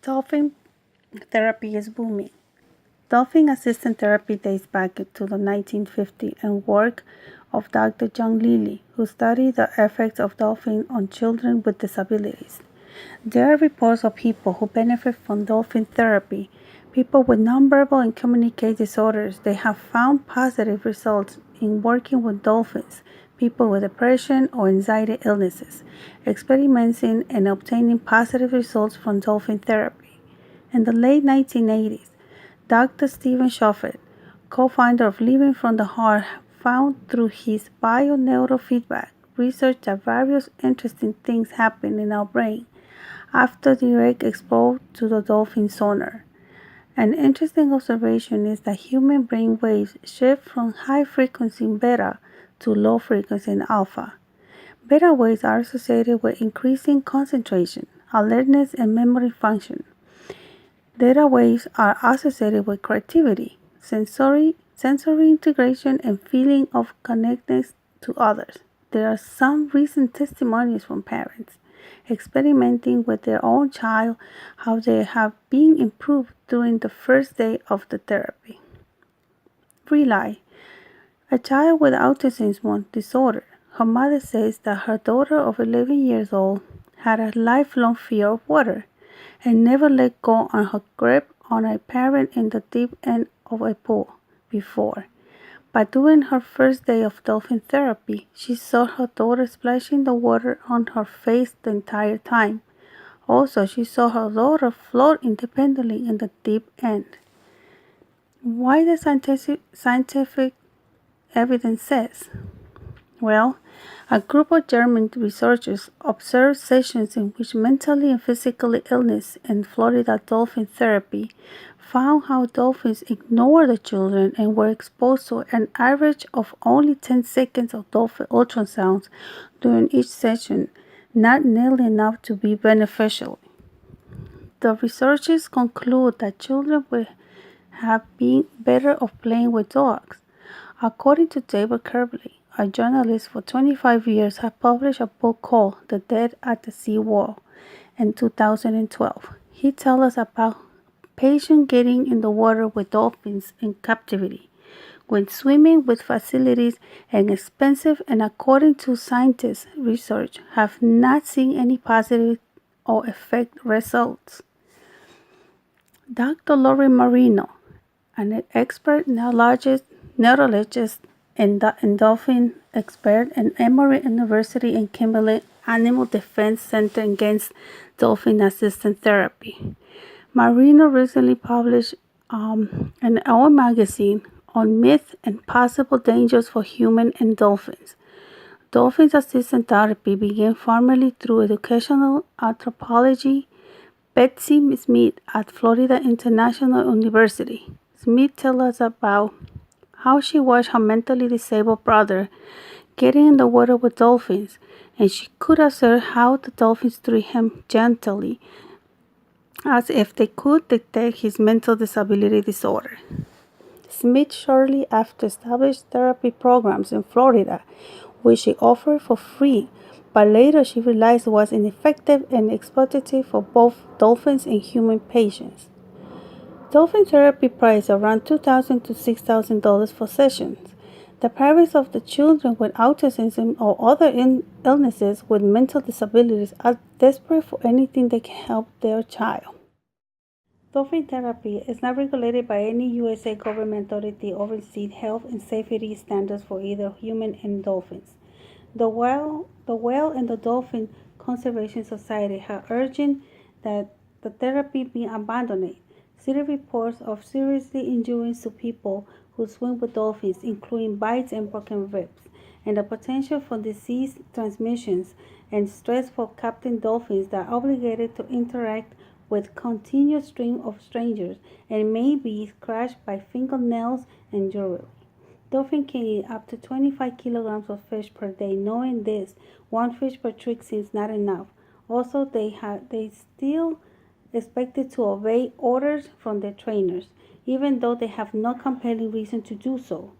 Dolphin therapy is booming. Dolphin assisted therapy dates back to the 1950s and work of Dr. John Lilly, who studied the effects of dolphins on children with disabilities. There are reports of people who benefit from dolphin therapy. People with nonverbal and communication disorders, they have found positive results in working with dolphins. People with depression or anxiety illnesses, experimenting and obtaining positive results from dolphin therapy. In the late 1980s, Dr. Stephen Shofet, co-founder of Living from the Heart, found through his bio-neurofeedback research that various interesting things happen in our brain after direct exposure to the dolphin sonar. An interesting observation is that human brain waves shift from high frequency beta to low frequency alpha. Beta waves are associated with increasing concentration, alertness, and memory function. Theta waves are associated with creativity, sensory integration, and feeling of connectedness to others. There are some recent testimonies from parents experimenting with their own child how they have been improved during the first day of the therapy. Relay. A child with autism disorder. Her mother says that her daughter of 11 years old had a lifelong fear of water and never let go on her grip on a parent in the deep end of a pool before. But during her first day of dolphin therapy, she saw her daughter splashing the water on her face the entire time. Also, she saw her daughter float independently in the deep end. Why the scientific evidence says? Well, a group of German researchers observed sessions in which mentally and physically illness in Florida dolphin therapy found how dolphins ignored the children and were exposed to an average of only 10 seconds of dolphin ultrasounds during each session, not nearly enough to be beneficial. The researchers conclude that children would have been better off playing with dogs. According to David Kirby, a journalist for 25 years, has published a book called The Dead at the Sea Wall in 2012. He tells us about patients getting in the water with dolphins in captivity, when swimming with facilities and expensive and, according to scientists' research, have not seen any positive or effective results. Dr. Lori Marino, an expert neurologist and dolphin expert at Emory University in Kimberly Animal Defense Center against dolphin assisted therapy. Marino recently published an Our magazine on myths and possible dangers for humans and dolphins. Dolphin assisted therapy began formally through educational anthropology. Betsy Smith at Florida International University. Smith tells us about how she watched her mentally disabled brother getting in the water with dolphins, and she could observe how the dolphins treat him gently, as if they could detect his mental disability disorder. Smith shortly after established therapy programs in Florida, which she offered for free, but later she realized was ineffective and exploitative for both dolphins and human patients. Dolphin therapy prices around $2,000 to $6,000 for sessions. The parents of the children with autism or other illnesses with mental disabilities are desperate for anything that can help their child. Dolphin therapy is not regulated by any USA government authority oversees health and safety standards for either human and dolphins. The whale and the Dolphin Conservation Society have urged that the therapy be abandoned. City reports of seriously injuries to people who swim with dolphins, including bites and broken ribs, and the potential for disease transmissions and stress for captain dolphins that are obligated to interact with continuous stream of strangers and may be scratched by fingernails and jewelry. Dolphins can eat up to 25 kilograms of fish per day. Knowing this, one fish per trip seems not enough. Also, they still expected to obey orders from their trainers, even though they have no compelling reason to do so.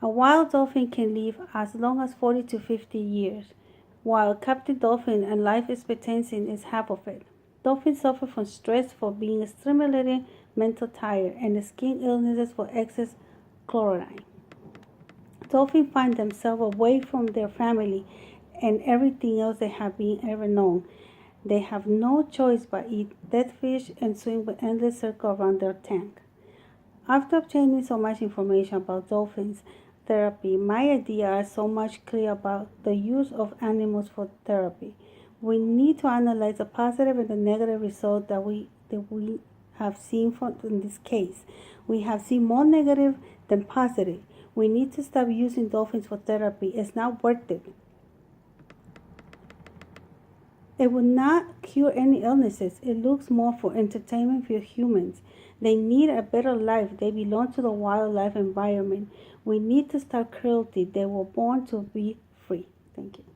A wild dolphin can live as long as 40 to 50 years, while captive dolphin and life expectancy is half of it. Dolphins suffer from stress for being stimulated, mental tired, and skin illnesses for excess chlorine. Dolphins find themselves away from their family and everything else they have been ever known. They have no choice but eat dead fish and swim with endless circle around their tank. After obtaining so much information about dolphins therapy, my ideas are so much clear about the use of animals for therapy. We need to analyze the positive and the negative results that we have seen in this case. We have seen more negative than positive. We need to stop using dolphins for therapy. It's not worth it. It will not cure any illnesses. It looks more for entertainment for humans. They need a better life. They belong to the wildlife environment. We need to stop cruelty. They were born to be free. Thank you.